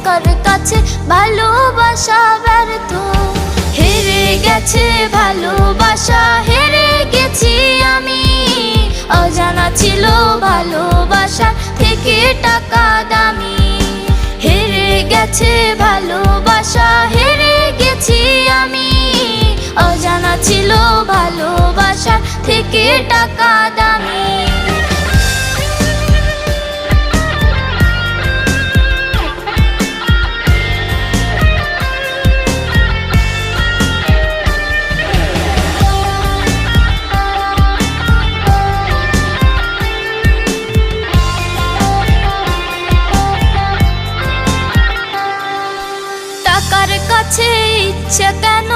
টাকার কাছে ভালোবাসা ব্যর্থ। হেরে গেছে ভালোবাসা, হেরে গেছি আমি। অজানা ছিল ভালোবাসা থেকে টাকা দামি। হেরে গেছে ভালোবাসা, হেরে গেছি আমি। অজানা ছিল ভালোবাসা থেকে টাকা দামি। টাকার কাছে ইচ্ছে কেন